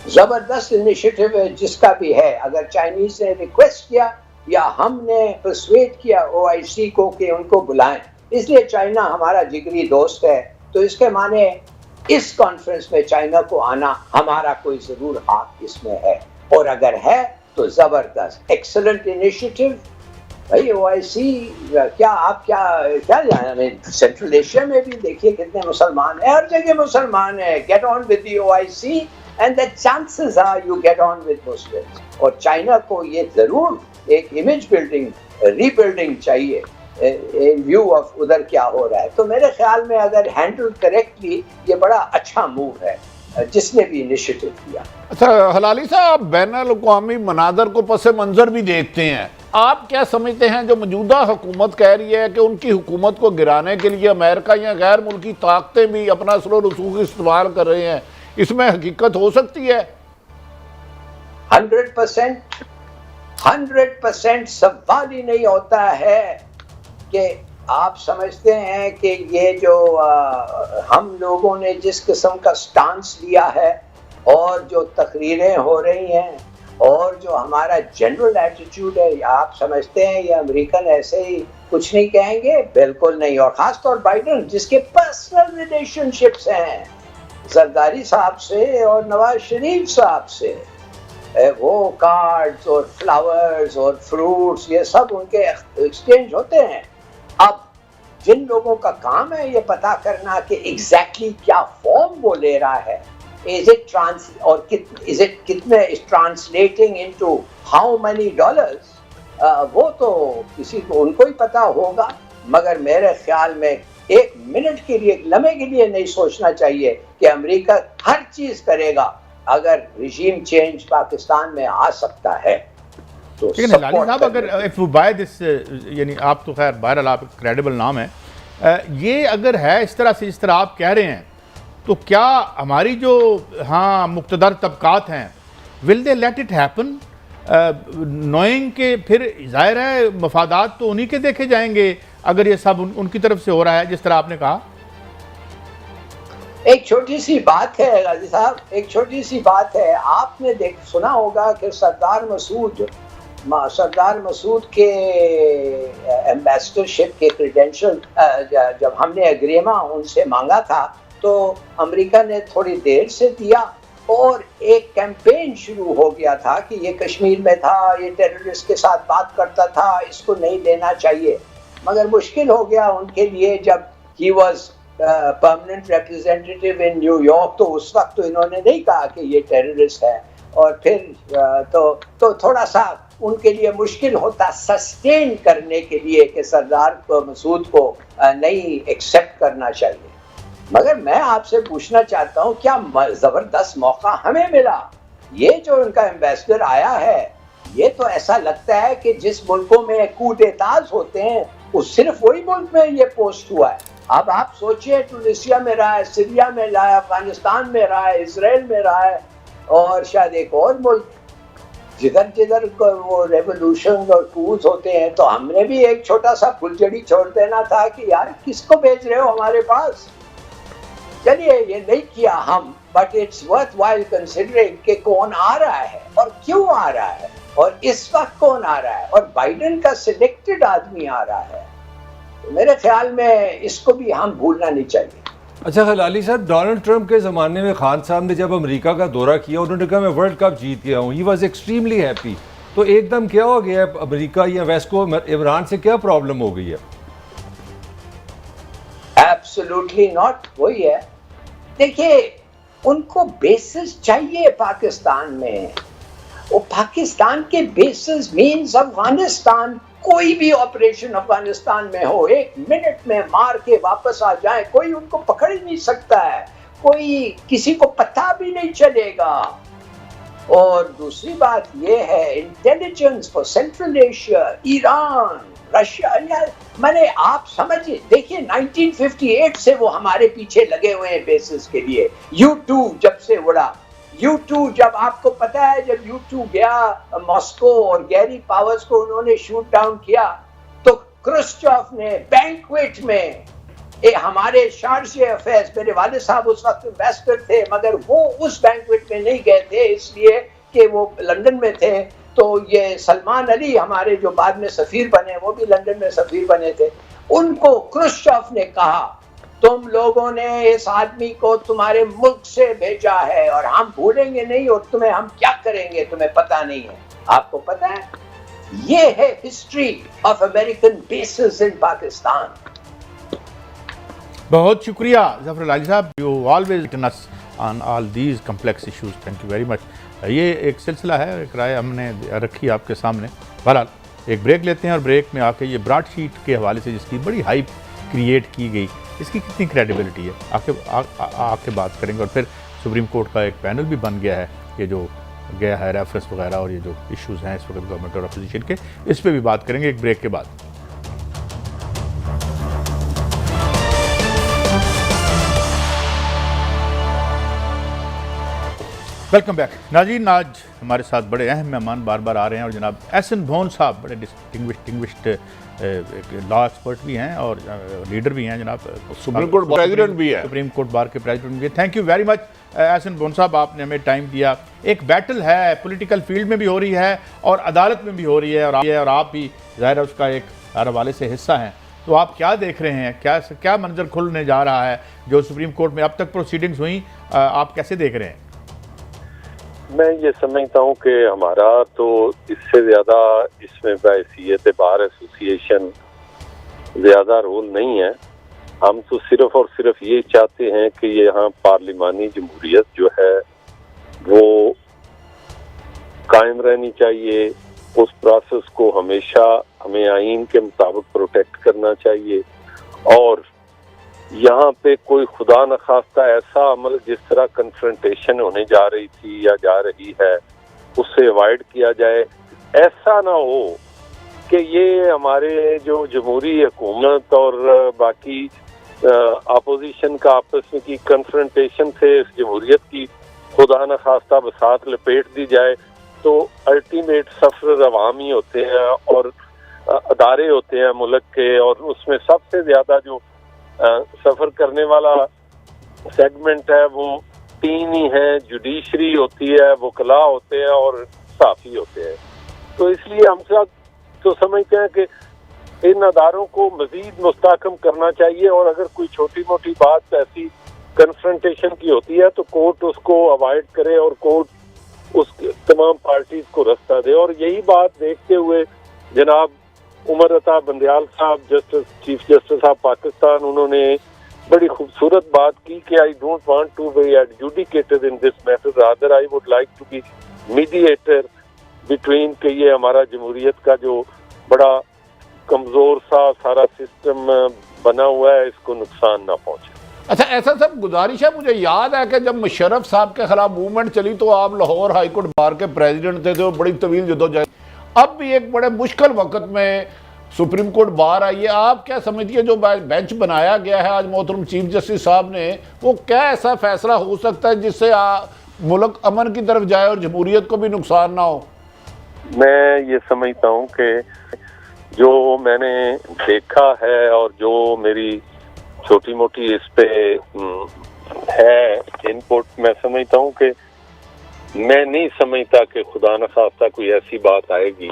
ज़बरदस्त इनिशिएटिव है जिसका भी है। अगर चाइनीज़ ने रिक्वेस्ट किया या हमने परसुएट किया OIC को कि उनको बुलाएं, इसलिए चाइना हमारा जिगरी दोस्त है, तो इसके माने इस कॉन्फ्रेंस में चाइना को आना हमारा कोई ज़रूर हाथ इसमें है। और अगर है तो ज़बरदस्त एक्सीलेंट इनिशिएटिव। भाई OIC क्या आप क्या जाने, सेंट्रल एशिया में भी देखिए कितने मुसलमान हैं, हर जगह मुसलमान है। Get on with the OIC and the chances are you get on with Muslims. और चाइना को ये जरूर एक इमेज बिल्डिंग, रीबिल्डिंग चाहिए इन व्यू ऑफ उधर क्या हो रहा है। तो मेरे ख्याल में अगर हैंडल करेक्टली ये बड़ा अच्छा मूव है जिसने भी इनिशिएटिव किया। अच्छा हलाली साहब, बैनुल-अक़वामी मनाज़र को पस मंज़र भी देखते हैं, आप क्या समझते हैं जो मौजूदा हुकूमत कह रही है कि उनकी हुकूमत को गिराने के लिए अमेरिका या गैर मुल्की ताकतें भी अपना असर और रसूख इस्तेमाल कर रहे हैं, इसमें हकीकत हो सकती है? 100% सवाल ही नहीं होता है कि आप समझते हैं कि ये जो हम लोगों ने जिस किस्म का स्टांस लिया है और जो तकरीरें हो रही हैं और जो हमारा जनरल एटीट्यूड है, आप समझते हैं ये अमेरिकन ऐसे ही कुछ नहीं कहेंगे? बिल्कुल नहीं। और खासतौर बाइडन जिसके पर्सनल रिलेशनशिप्स हैं जरदारी साहब से और नवाज शरीफ साहब से, वो कार्ड्स और फ्लावर्स और फ्रूट्स ये सब उनके एक्सचेंज होते हैं। अब जिन लोगों का काम है ये पता करना कि एग्जैक्टली क्या फॉर्म वो ले रहा है, इज इट कितने translating into how many dollars, वो तो किसी को उनको ही पता होगा। मगर मेरे ख्याल में एक मिनट के लिए, एक लम्हे के लिए नहीं सोचना चाहिए कि अमेरिका हर चीज करेगा अगर रिजीम चेंज पाकिस्तान में आ सकता है। तो लेकिन लाली साहब, अगर इफ वी बाय दिस, यानी आप तो खैर बहरहाल आप क्रेडिबल नाम है, ये अगर है इस तरह से जिस तरह आप कह रहे हैं, तो क्या हमारी जो मुक्तदर तबकात हैं, will they let it happen, knowing के फिर जाहिर है मफादात तो उन्हीं के देखे जाएंगे अगर ये सब उनकी तरफ से हो रहा है जिस तरह आपने कहा? एक छोटी सी बात है गाजी साहब, एक छोटी सी बात है। आपने सुना होगा कि सरदार मसूद के एम्बेसडरशिप के क्रेडेंशियल जब हमने एग्रीमेंट उनसे मांगा था तो अमेरिका ने थोड़ी देर से दिया और एक कैंपेन शुरू हो गया था कि ये कश्मीर में था, ये टेररिस्ट के साथ बात करता था, इसको नहीं देना चाहिए। मगर मुश्किल हो गया उनके लिए जब he was permanent representative in New York, तो उस वक्त तो इन्होंने नहीं कहा कि ये टेररिस्ट है। और फिर तो थोड़ा सा उनके लिए मुश्किल होता सस्टेन करने के लिए कि सरदार मसूद को नहीं एक्सेप्ट करना चाहिए। मगर मैं आपसे पूछना चाहता हूं, क्या जबरदस्त मौका हमें मिला? ये जो उनका एम्बेसडर आया है, ये तो ऐसा लगता है कि जिस मुल्कों में कूदेताज होते हैं वो सिर्फ वही मुल्क में ये पोस्ट हुआ है। अब आप सोचिए, टूनिसिया में रहा है, सीरिया में रहा है, अफगानिस्तान में रहा है, इसराइल में रहा है और शायद एक और मुल्क, जिधर जिधर वो रेवोल्यूशन और कूच होते हैं। तो हमने भी एक छोटा सा फुलझड़ी छोड़ देना था कि यार किसको भेज रहे हो हमारे पास। चलिए ये नहीं किया हम, but it's worth while considering कि कौन आ रहा है और क्यों आ रहा है और इस वक्त कौन आ रहा है, और बाइडेन का सिलेक्टेड आदमी आ रहा है। तो मेरे ख्याल में इसको भी हम भूलना नहीं चाहिए। अच्छा खलाली साहब, डोनाल्ड ट्रंप के ज़माने में खान साहब ने जब अमेरिका का दौरा किया, उन्होंने कहा मैं वर्ल्ड कप जीत गया हूँ, ही वॉज एक्सट्रीमली हैप्पी। तो एकदम क्या हो गया अमेरिका या वेस्ट को इमरान से क्या प्रॉब्लम हो गई है? एब्सोल्युटली नॉट, वही है। देखिए, उनको बेसिस चाहिए पाकिस्तान में। वो पाकिस्तान के बेसिस मीन्स अफगानिस्तान। कोई भी ऑपरेशन अफगानिस्तान में हो, 1 मिनट में मार के वापस आ जाए, कोई उनको पकड़ ही नहीं सकता है, कोई किसी को पता भी नहीं चलेगा। और दूसरी बात ये है, intelligence for central Asia, Iran, Russia. मैंने आप समझिए, देखिए 1958 से वो हमारे पीछे लगे हुए हैं बेसिस के लिए। U2 जब से उड़ा, U2 जब आपको पता है, जब U2 गया मॉस्को और गैरी पावर्स को उन्होंने शूट डाउन किया, तो क्रुश्चेव ने बैंक्वेट में हमारे शारजे अफेयर्स, मेरे वाले साहब उस वक्त एम्बेसडर थे, मगर वो उस बैंक्वेट में नहीं गए थे इसलिए कि वो लंदन में थे। तो ये सलमान अली हमारे जो बाद में सफीर बने, वो भी लंदन में सफीर बने थे, उनको क्रुश्चेव ने कहा तुम लोगों ने इस आदमी को तुम्हारे मुल्क से भेजा है और हम भूलेंगे नहीं, और तुम्हें हम क्या करेंगे तुम्हें पता नहीं है। आपको पता है, ये है history of American bases in Pakistan. बहुत शुक्रिया जफर अली साहब, you always written us on all these complex issues, thank you very much. ये एक सिलसिला है, एक राय हमने रखी आपके सामने। बहरहाल एक ब्रेक लेते हैं और ब्रेक में आके ये ब्रॉडशीट के हवाले से जिसकी बड़ी हाइप क्रिएट की गई, इसकी कितनी क्रेडिबिलिटी है, आके बात करेंगे। और फिर सुप्रीम कोर्ट का एक पैनल भी बन गया है, ये जो गया है रेफरेंस वगैरह और ये जो इश्यूज़ हैं इस वक्त गवर्नमेंट और अपोजिशन के, इस पर भी बात करेंगे एक ब्रेक के बाद। वेलकम बैक नाज़रीन, आज हमारे साथ बड़े अहम मेहमान बार बार आ रहे हैं और जनाब एहसन भोन साहब बड़े डिस्टिंग्विश्ड लॉ एक्सपर्ट भी हैं और लीडर भी हैं, जनाब सुप्रीम कोर्ट प्रेसिडेंट भी है, सुप्रीम कोर्ट बार के प्रेसिडेंट भी है। Thank you very much Ahsan Bhoon साहब, आपने हमें टाइम दिया। एक बैटल है, पॉलिटिकल फील्ड में भी हो रही है और अदालत में भी हो रही है, और आप भी ज़ाहिर है उसका एक हर हवाले से हिस्सा हैं। तो आप क्या देख रहे हैं, क्या मंजर खुलने जा रहा है जो सुप्रीम कोर्ट में अब तक प्रोसीडिंग्स हुई, आप कैसे देख रहे हैं? मैं ये समझता हूँ कि हमारा तो इससे ज़्यादा इसमें बहसीयत बार एसोसिएशन ज़्यादा रोल नहीं है। हम तो सिर्फ और सिर्फ ये चाहते हैं कि यहाँ पार्लिमानी जमहूरियत जो है वो कायम रहनी चाहिए, उस प्रोसेस को हमेशा हमें आइन के मुताबिक प्रोटेक्ट करना चाहिए, और यहाँ पे कोई खुदा न खास्ता ऐसा अमल जिस तरह कन्फ्रंटेशन होने जा रही थी या जा रही है उससे अवॉइड किया जाए। ऐसा ना हो कि ये हमारे जो जमहूरी हुकूमत और बाकी अपोजिशन का आपस में की कन्फ्रंटेशन से इस जमहूरियत की खुदा न खास्ता बसात लपेट दी जाए, तो अल्टीमेट सफर अवामी होते हैं और अदारे होते हैं मुल्क के, और उसमें सबसे ज़्यादा जो सफर करने वाला सेगमेंट है वो 3 ही है, जुडिशरी होती है, वकला होते हैं और साफी होते हैं। तो इसलिए हम सब तो समझते हैं कि इन अदारों को मजीद मुस्तहकम करना चाहिए, और अगर कोई छोटी मोटी बात ऐसी कन्फ्रंटेशन की होती है तो कोर्ट उसको अवॉइड करे और कोर्ट उस तमाम पार्टीज को रास्ता दे। और यही बात देखते हुए जनाब उमर अता बंदयाल साहब, justice chief justice of Pakistan, उन्होंने बड़ी खूबसूरत बात की कि I don't want to be adjudicated in this matter, rather I would like to be mediator between, कि ये हमारा जमहूरियत का जो बड़ा कमजोर सा सारा सिस्टम बना हुआ है, इसको नुकसान ना पहुंचे। अच्छा, ऐसा सब गुजारिश है। मुझे याद है कि जब मुशर्रफ साहब के खिलाफ मूवमेंट चली तो आप लाहौर हाईकोर्ट बार के प्रेसिडेंट थे, तो बड़ी तवील जद्दोजहद। अब भी एक बड़े मुश्किल वक्त में सुप्रीम कोर्ट बार आई है, आप क्या समझती है जो बेंच बनाया गया है आज मोहतरम चीफ जस्टिस साहब ने, वो क्या ऐसा फैसला हो सकता है जिससे मुल्क अमन की तरफ जाए और जमहूरियत को भी नुकसान ना हो? मैं ये समझता हूँ कि जो मैंने देखा है और जो मेरी छोटी मोटी इस पे है इनपुट, मैं समझता हूँ कि मैं नहीं समझता कि खुदा न खास्ता कोई ऐसी बात आएगी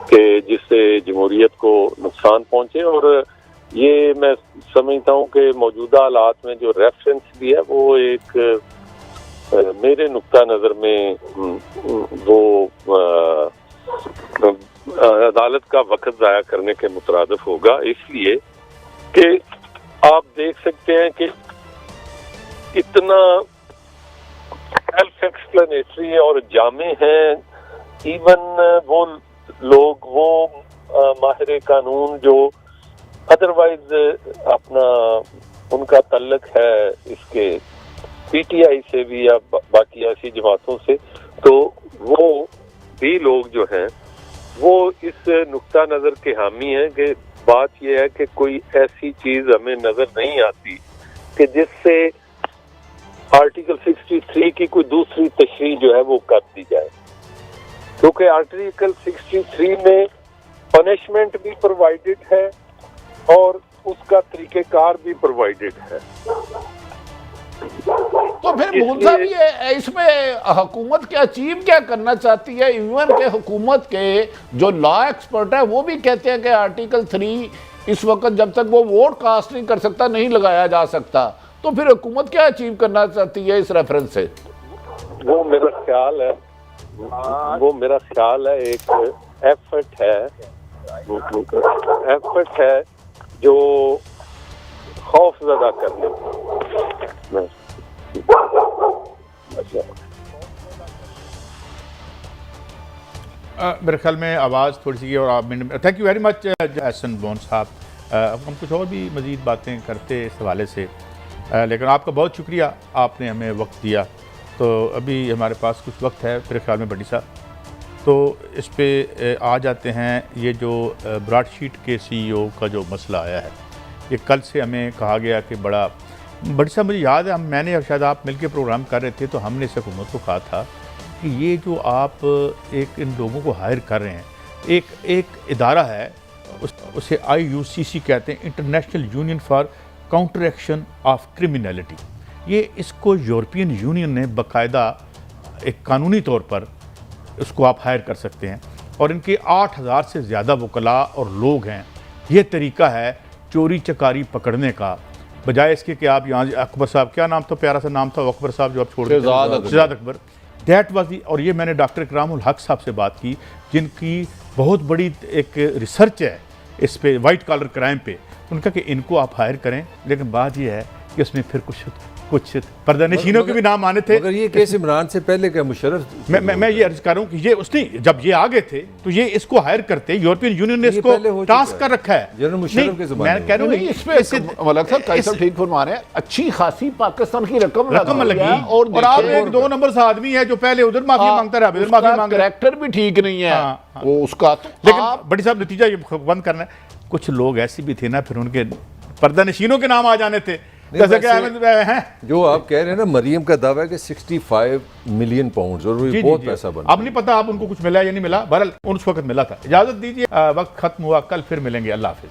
कि जिससे जमहूरियत को नुकसान पहुंचे। और ये मैं समझता हूँ कि मौजूदा हालात में जो रेफरेंस भी है वो एक मेरे नुक्ता नज़र में वो अदालत का वक्त ज़ाया करने के मुतरादिफ होगा, इसलिए कि आप देख सकते हैं कि इतना सेल्फ एक्सप्लेनेटरी और जामे हैं। इवन वो लोग, वो माहिर कानून जो अदरवाइज अपना उनका तल्लुक है इसके पीटीआई से भी या बाकी ऐसी जमातों से, तो वो भी लोग जो हैं वो इस नुक्ता नज़र के हामी हैं कि बात यह है कि कोई ऐसी चीज हमें नजर नहीं आती कि जिससे आर्टिकल 63 की कोई दूसरी तशरीह जो है वो कर दी जाए, क्योंकि आर्टिकल 63 में पनिशमेंट भी प्रोवाइडेड है और उसका तरीक़ेकार भी प्रोवाइडेड है। तो फिर मूल साहब ये इसमें हुकूमत क्या अचीव क्या करना चाहती है? इवन के हुकूमत के जो लॉ एक्सपर्ट है वो भी कहते हैं कि आर्टिकल 3 इस वक्त जब तक वो वोट कास्ट नहीं कर सकता नहीं लगाया जा सकता। तो फिर हुकूमत क्या अचीव करना चाहती है इस रेफरेंस से? वो मेरा ख्याल है एक एफर्ट है जो खौफ ज़दा करने मेरे ख्याल में आवाज़ थोड़ी सी और आप thank you very much Ahsan Bhoon साहब। हम कुछ और भी मज़ीद बातें करते इस हवाले से, लेकिन आपका बहुत शुक्रिया, आपने हमें वक्त दिया। तो अभी हमारे पास कुछ वक्त है मेरे ख्याल में बड़ी साहब, तो इस पे आ जाते हैं। ये जो ब्रॉडशीट के CEO का जो मसला आया है, ये कल से हमें कहा गया कि बड़ी साहब मुझे याद है मैंने और शायद आप मिलकर प्रोग्राम कर रहे थे, तो हमने इस हुकूमत को कहा था कि ये जो आप इन लोगों को हायर कर रहे हैं, एक इदारा है उसे IUCC कहते हैं, international union for counter action of criminality. ये इसको यूरोपियन यूनियन ने बाकायदा एक कानूनी तौर पर उसको आप हायर कर सकते हैं, और इनके 8000 से ज़्यादा वकला और लोग हैं। ये तरीका है चोरी चकारी पकड़ने का, बजाय इसके कि आप यहाँ अकबर साहब, क्या नाम था, प्यारा सा नाम था अकबर साहब जो आप छोड़ Shahzad Akbar, that was the. और ये मैंने डॉक्टर इकरामुल हक साहब से बात की जिनकी बहुत बड़ी एक रिसर्च है इस पे वाइट कॉलर क्राइम पे। उनका कि इनको आप हायर करें, लेकिन बात ये है कि उसमें फिर कुछ पर्दानशीनों के भी नाम आने थे। अगर ये केस इमरान से पहले क्या मुशर्रफ, मैं ये अर्ज कर रहा हूँ कि ये उसने जब ये आ गए थे तो ये इसको हायर करते, यूरोपियन यूनियन ने इसको टास्क कर रखा है। जनरल मुशर्रफ के ज़माने मैं कह रहा हूँ इसमें ठीक फरमा रहे हैं, अच्छी खासी पाकिस्तान की रकम लगी, और आप एक 2 नंबर से आदमी है जो पहले उधर माफी मांगता रहा, इधर माफी मांग रहा है, कैरेक्टर भी ठीक नहीं है वो उसका। लेकिन बड़ी साहब नतीजा ये बंद करना है, कुछ लोग ऐसे भी थे ना, फिर उनके पर्दानशीनों के नाम आ जाने थे। जैसे कि जो आप कह रहे हैं ना, मरियम का दावा है कि 65 मिलियन पाउंड और वो बहुत पैसा बना। अब नहीं पता आप उनको कुछ मिला या नहीं मिला, बहरहाल उस वक्त मिला था। इजाजत दीजिए, वक्त खत्म हुआ, कल फिर मिलेंगे। अल्लाह हाफिज।